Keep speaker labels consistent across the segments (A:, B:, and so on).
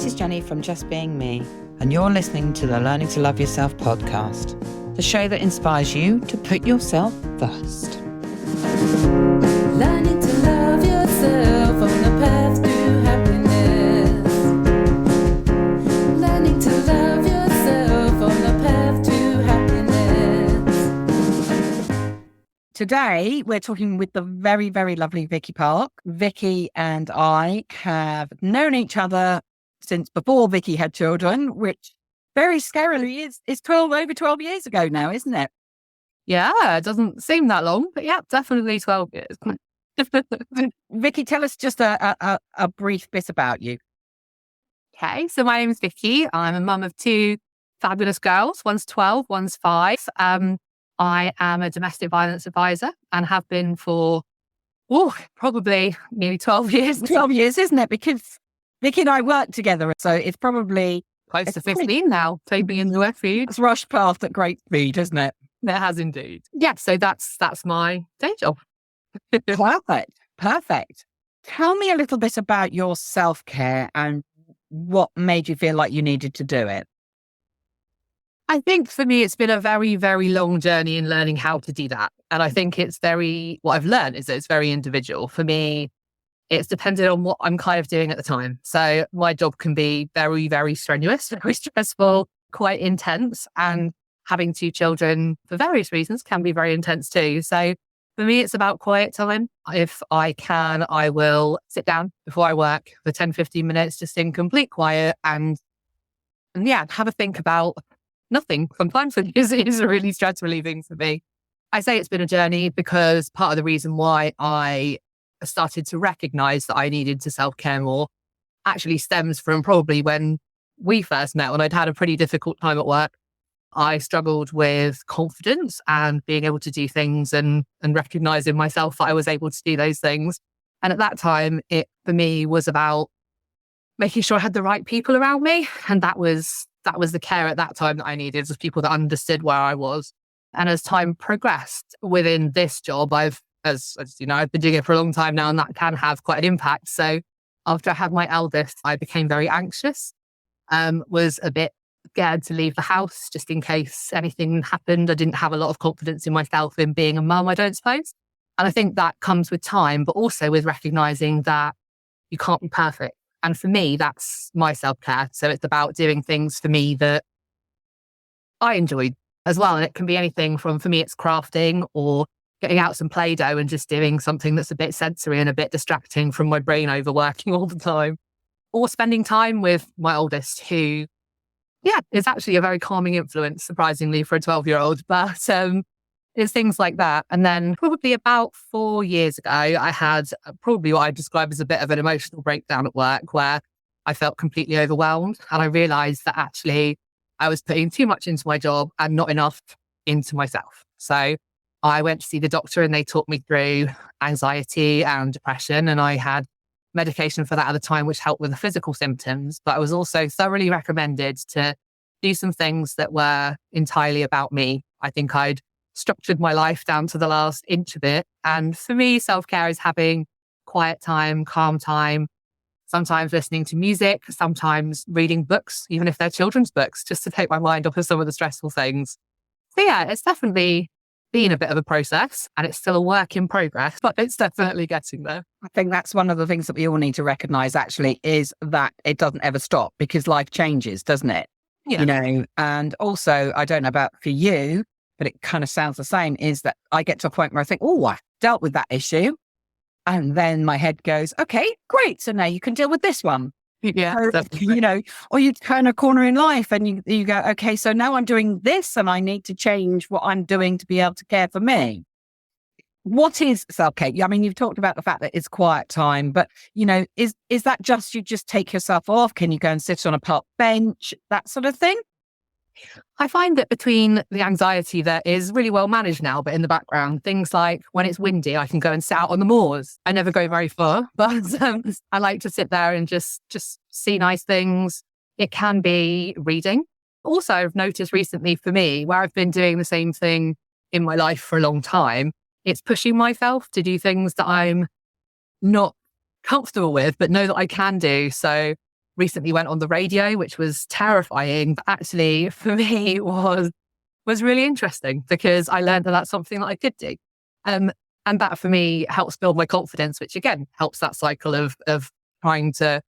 A: this is Jenny from Just Being Me, and you're listening to the Learning to Love Yourself podcast, the show that inspires you to put yourself first.
B: Learning to love yourself on the path to happiness. Learning to love yourself on the path to happiness.
A: Today, we're talking with the very, very lovely Vikki Parks. Vikki and I have known each other since before Vikki had children, which very scarily is over 12 years ago now, isn't it?
C: Yeah, it doesn't seem that long, but yeah, definitely 12 years.
A: Vikki, tell us just a brief bit about you.
C: Okay, so my name is Vicki. I'm a mum of two fabulous girls. One's 12, one's 5. I am a domestic violence advisor and have been for, probably nearly 12 years.
A: 12 years, isn't it? Because Vikki and I work together, so it's probably
C: Close to 15 now, taking in the refuge.
A: It's rushed past at great speed, isn't it?
C: It has indeed. Yeah, so that's my day job.
A: Perfect. Tell me a little bit about your self-care and what made you feel like you needed to do it.
C: I think for me, it's been a very, very long journey in learning how to do that. And I think what I've learned is that it's very individual. For me, it's dependent on what I'm kind of doing at the time. So my job can be very, very strenuous, very stressful, quite intense. And having two children for various reasons can be very intense too. So for me, it's about quiet time. If I can, I will sit down before I work for 10, 15 minutes, just in complete quiet and have a think about nothing. Sometimes it is a really stress relieving for me. I say it's been a journey because part of the reason why I started to recognize that I needed to self-care more actually stems from probably when we first met, when I'd had a pretty difficult time at work. I struggled with confidence and being able to do things and recognizing myself that I was able to do those things. And at that time, it for me was about making sure I had the right people around me. And that was the care at that time that I needed, was people that understood where I was. And as time progressed within this job, as you know, I've been doing it for a long time now, and that can have quite an impact. So after I had my eldest, I became very anxious, was a bit scared to leave the house just in case anything happened. I didn't have a lot of confidence in myself in being a mum, I don't suppose. And I think that comes with time, but also with recognizing that you can't be perfect. And for me, that's my self-care. So it's about doing things for me that I enjoy as well. And it can be anything from, for me, it's crafting or getting out some Play-Doh and just doing something that's a bit sensory and a bit distracting from my brain overworking all the time. Or spending time with my oldest, who, is actually a very calming influence, surprisingly, for a 12-year-old. But it's things like that. And then probably about 4 years ago, I had probably what I describe as a bit of an emotional breakdown at work, where I felt completely overwhelmed. And I realized that actually I was putting too much into my job and not enough into myself. So I went to see the doctor and they talked me through anxiety and depression. And I had medication for that at the time, which helped with the physical symptoms. But I was also thoroughly recommended to do some things that were entirely about me. I think I'd structured my life down to the last inch of it. And for me, self-care is having quiet time, calm time, sometimes listening to music, sometimes reading books, even if they're children's books, just to take my mind off of some of the stressful things. So it's definitely been a bit of a process, and it's still a work in progress, but it's definitely getting there.
A: I think that's one of the things that we all need to recognize, actually, is that it doesn't ever stop, because life changes, doesn't it?
C: Yeah.
A: You know, and also, I don't know about for you, but it kind of sounds the same, is that I get to a point where I think, I dealt with that issue. And then my head goes, okay, great. So now you can deal with this one.
C: Yeah,
A: So, you know, or you turn a corner in life and you go, okay, so now I'm doing this and I need to change what I'm doing to be able to care for me. What is self-care? I mean, you've talked about the fact that it's quiet time, but, you know, is that just, you just take yourself off? Can you go and sit on a park bench, that sort of thing?
C: I find that between the anxiety that is really well managed now, but in the background, things like when it's windy, I can go and sit out on the moors. I never go very far, but I like to sit there and just see nice things. It can be reading. Also, I've noticed recently for me, where I've been doing the same thing in my life for a long time, it's pushing myself to do things that I'm not comfortable with, but know that I can do. So recently went on the radio, which was terrifying, but actually for me was really interesting because I learned that that's something that I could do. And that for me helps build my confidence, which again helps that cycle of trying to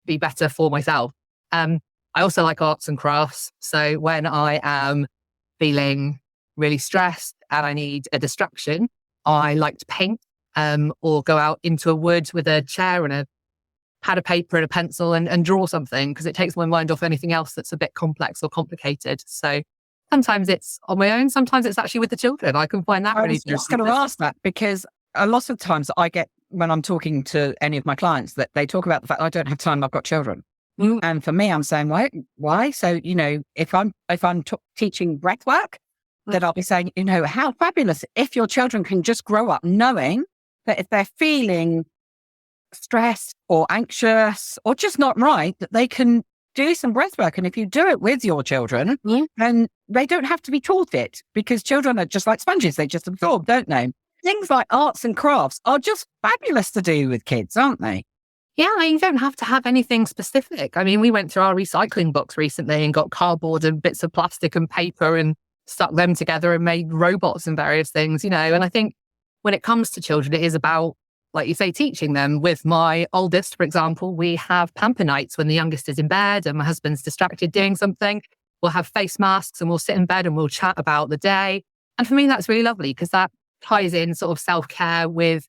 C: be better for myself. I also like arts and crafts. So when I am feeling really stressed and I need a distraction, I like to paint or go out into a wood with a chair and a pad of paper and a pencil and draw something because it takes my mind off anything else that's a bit complex or complicated. So sometimes it's on my own, sometimes it's actually with the children. I can find that
A: I
C: really
A: was just going to ask that because a lot of times I get, when I'm talking to any of my clients, that they talk about the fact I don't have time, I've got children. And for me, I'm saying, why? So, if I'm teaching breath work, then I'll be saying, how fabulous if your children can just grow up knowing that if they're feeling stressed or anxious or just not right, that they can do some breath work. And if you do it with your children, then they don't have to be taught it because children are just like sponges. They just absorb, don't they? Things like arts and crafts are just fabulous to do with kids, aren't they?
C: Yeah, you don't have to have anything specific. I mean, we went through our recycling box recently and got cardboard and bits of plastic and paper and stuck them together and made robots and various things, And I think when it comes to children, it is about, like you say, teaching them. With my oldest, for example, we have pamper nights when the youngest is in bed and my husband's distracted doing something. We'll have face masks and we'll sit in bed and we'll chat about the day. And for me, that's really lovely because that ties in sort of self-care with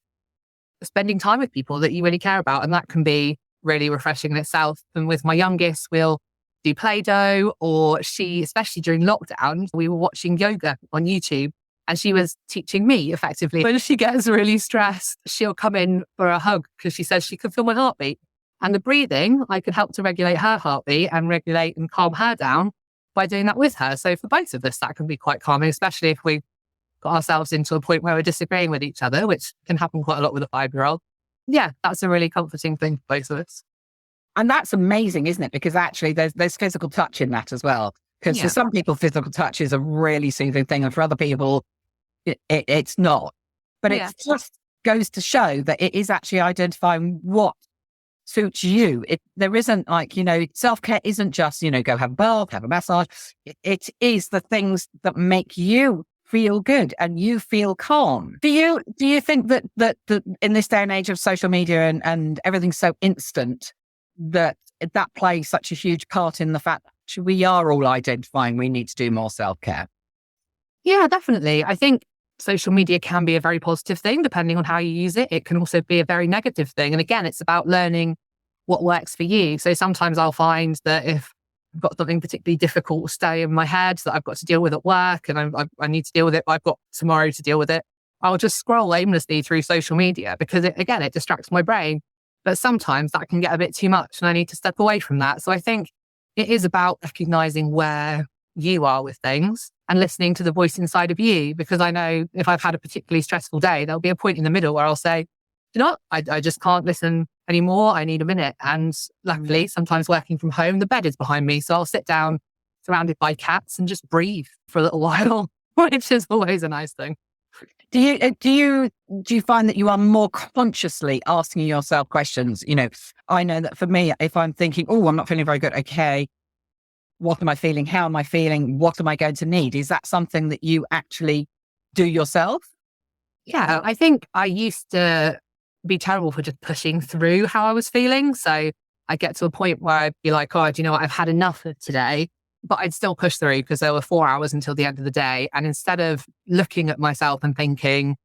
C: spending time with people that you really care about. And that can be really refreshing in itself. And with my youngest, we'll do Play-Doh, or she, especially during lockdown, we were watching yoga on YouTube and she was teaching me effectively. When she gets really stressed, she'll come in for a hug because she says she can feel my heartbeat. And the breathing, I could help to regulate her heartbeat and regulate and calm her down by doing that with her. So for both of us, that can be quite calming, especially if we got ourselves into a point where we're disagreeing with each other, which can happen quite a lot with a 5-year-old. Yeah, that's a really comforting thing for both of us.
A: And that's amazing, isn't it? Because actually there's physical touch in that as well. Because for some people, physical touch is a really soothing thing. And for other people, it's not. But it just goes to show that it is actually identifying what suits you. There isn't like, self-care isn't just, go have a bath, have a massage. It is the things that make you feel good and you feel calm. Do you think that in this day and age of social media and everything's so instant, that plays such a huge part in the fact that we are all identifying we need to do more self-care?
C: Yeah, definitely. I think social media can be a very positive thing depending on how you use it. It can also be a very negative thing. And again, it's about learning what works for you. So sometimes I'll find that if I've got something particularly difficult stay in my head that I've got to deal with at work and I need to deal with it, I've got tomorrow to deal with it, I'll just scroll aimlessly through social media because it distracts my brain. But sometimes that can get a bit too much and I need to step away from that. So I think it is about recognizing where you are with things and listening to the voice inside of you. Because I know if I've had a particularly stressful day, there'll be a point in the middle where I'll say, I just can't listen anymore. I need a minute. And luckily, sometimes working from home, the bed is behind me. So I'll sit down surrounded by cats and just breathe for a little while, which is always a nice thing.
A: Do you find that you are more consciously asking yourself questions? I know that for me, if I'm thinking, I'm not feeling very good. Okay. What am I feeling? How am I feeling? What am I going to need? Is that something that you actually do yourself?
C: Yeah, I think I used to be terrible for just pushing through how I was feeling. So I get to a point where I'd be like, do you know what? I've had enough of today. But I'd still push through because there were 4 hours until the end of the day. And instead of looking at myself and thinking,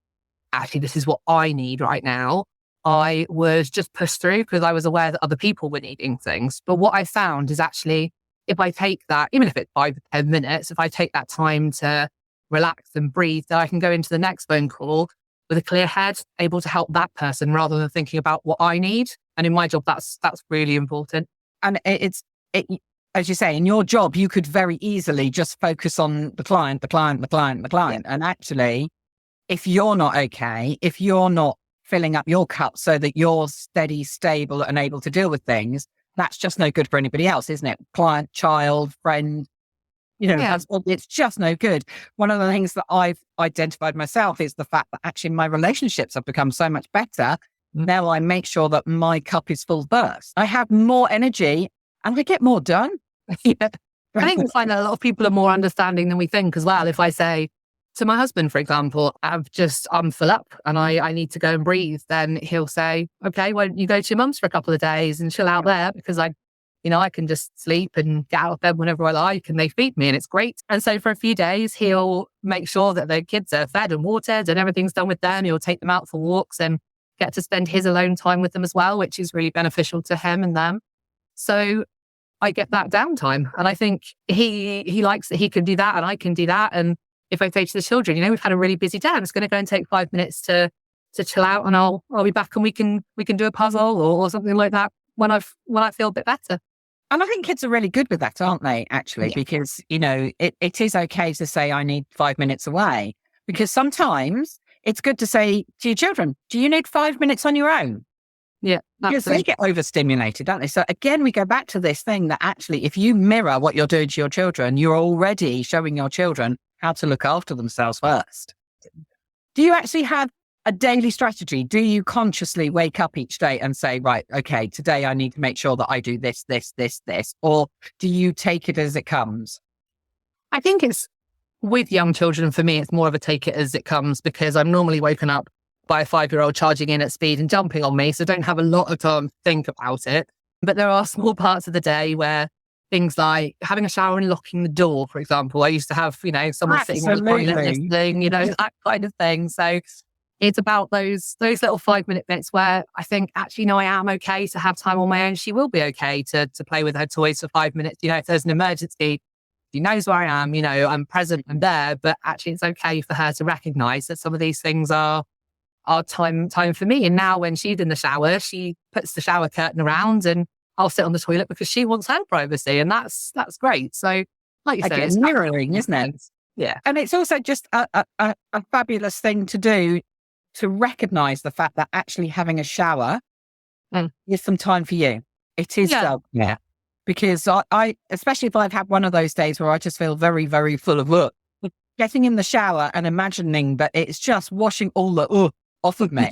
C: actually, this is what I need right now, I was just pushed through because I was aware that other people were needing things. But what I found is actually, if I take that, even if it's 5 to 10 minutes, if I take that time to relax and breathe, then I can go into the next phone call with a clear head, able to help that person rather than thinking about what I need. And in my job, that's really important.
A: And as you say, in your job, you could very easily just focus on the client. Yeah. And actually, if you're not okay, if you're not filling up your cup so that you're steady, stable and able to deal with things, that's just no good for anybody else, isn't it? Client, child, friend, it's just no good. One of the things that I've identified myself is the fact that actually my relationships have become so much better Now I make sure that my cup is full burst. I have more energy and I get more done.
C: Yeah. I think we find that a lot of people are more understanding than we think as well. If I say to my husband, for example, I'm full up and I need to go and breathe, then he'll say, okay, why don't you go to your mum's for a couple of days and chill out there, because I can just sleep and get out of bed whenever I like and they feed me and it's great. And so for a few days, he'll make sure that the kids are fed and watered and everything's done with them. He'll take them out for walks and get to spend his alone time with them as well, which is really beneficial to him and them. So I get that downtime. And I think he likes that he can do that and I can do that. And if I say to the children, we've had a really busy day, I'm just going to go and take 5 minutes to chill out and I'll be back and we can do a puzzle or something like that when I feel a bit better.
A: And I think kids are really good with that, aren't they, actually?
C: Yeah.
A: Because, it is okay to say, I need 5 minutes away. Because sometimes it's good to say to your children, do you need 5 minutes on your own?
C: Yeah.
A: Because they get overstimulated, don't they? So again, we go back to this thing that actually, if you mirror what you're doing to your children, you're already showing your children how to look after themselves first. Do you actually have a daily strategy? Do you consciously wake up each day and say, right, okay, today I need to make sure that I do this, this, this, this? Or do you take it as it comes?
C: I think it's with young children, for me, it's more of a take it as it comes, because I'm normally woken up by a 5-year-old charging in at speed and jumping on me. So I don't have a lot of time to think about it. But there are small parts of the day where things like having a shower and locking the door, for example. I used to have, someone sitting on the toilet listening, that kind of thing. So it's about those little 5-minute bits where I think, actually, no, I am okay to have time on my own. She will be okay to play with her toys for 5 minutes. If there's an emergency, she knows where I am, I'm present and there, but actually it's okay for her to recognize that some of these things are time for me. And now when she's in the shower, she puts the shower curtain around and I'll sit on the toilet because she wants her privacy. And that's great. So like you said, it's
A: mirroring, isn't it?
C: Yeah.
A: And it's also just a fabulous thing to do, to recognize the fact that actually having a shower is some time for you. It is self-care. Because I, especially if I've had one of those days where I just feel very, very full of work, getting in the shower and imagining that it's just washing all the off of me.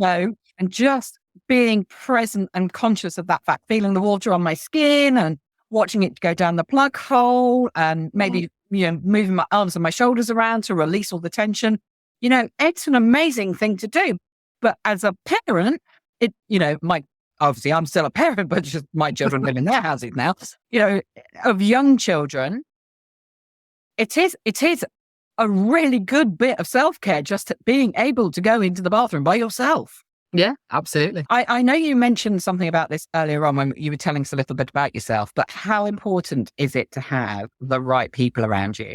A: And just being present and conscious of that fact, feeling the water on my skin and watching it go down the plug hole and maybe, moving my arms and my shoulders around to release all the tension. It's an amazing thing to do. But as a parent, obviously I'm still a parent, but just my children live in their houses now, of young children, it is a really good bit of self-care, just being able to go into the bathroom by yourself.
C: Yeah, absolutely.
A: I know you mentioned something about this earlier on when you were telling us a little bit about yourself, but how important is it to have the right people around you?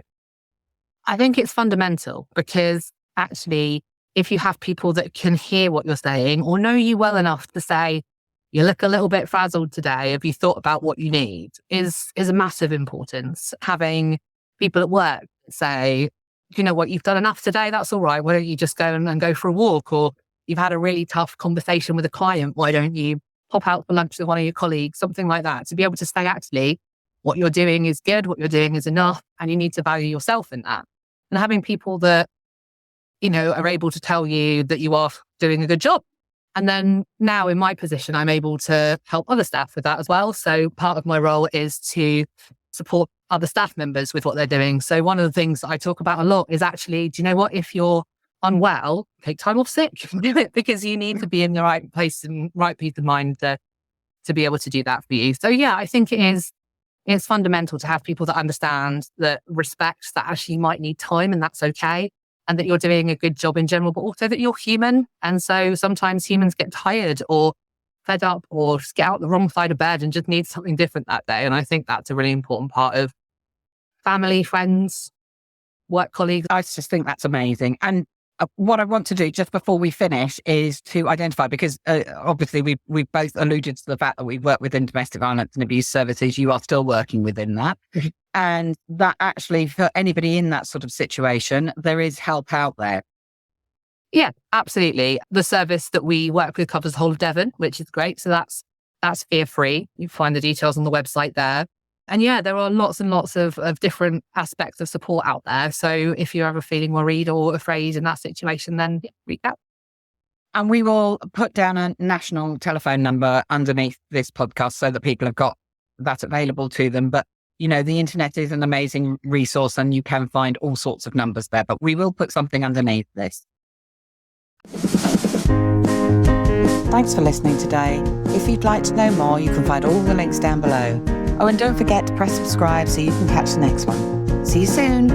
C: I think it's fundamental, because actually, if you have people that can hear what you're saying or know you well enough to say, you look a little bit frazzled today, have you thought about what you need, is a massive importance. Having people at work say, you know what, you've done enough today, that's all right. Why don't you just go and go for a walk? Or you've had a really tough conversation with a client, why don't you pop out for lunch with one of your colleagues? Something like that. To be able to say, actually, what you're doing is good, what you're doing is enough, and you need to value yourself in that. And having people that, are able to tell you that you are doing a good job. And then now in my position, I'm able to help other staff with that as well. So part of my role is to support other staff members with what they're doing. So one of the things that I talk about a lot is actually, do you know what? If you're unwell, take time off sick, because you need to be in the right place and right peace of mind to be able to do that for you. So yeah, I think it's fundamental to have people that understand, that respect that actually you might need time and that's okay. And that you're doing a good job in general, but also that you're human. And so sometimes humans get tired or fed up or just get out the wrong side of bed and just need something different that day. And I think that's a really important part of family, friends, work colleagues.
A: I just think that's amazing. And what I want to do just before we finish is to identify, because obviously we've both alluded to the fact that we work within domestic violence and abuse services. You are still working within that. And that actually, for anybody in that sort of situation, there is help out there.
C: Yeah, absolutely. The service that we work with covers the whole of Devon, which is great. So that's fear-free. You find the details on the website there. And yeah, there are lots and lots of different aspects of support out there. So if you're ever feeling worried or afraid in that situation, then reach out.
A: And we will put down a national telephone number underneath this podcast so that people have got that available to them. But, the internet is an amazing resource and you can find all sorts of numbers there, but we will put something underneath this. Thanks for listening today. If you'd like to know more, you can find all the links down below. Oh, and don't forget to press subscribe so you can catch the next one. See you soon.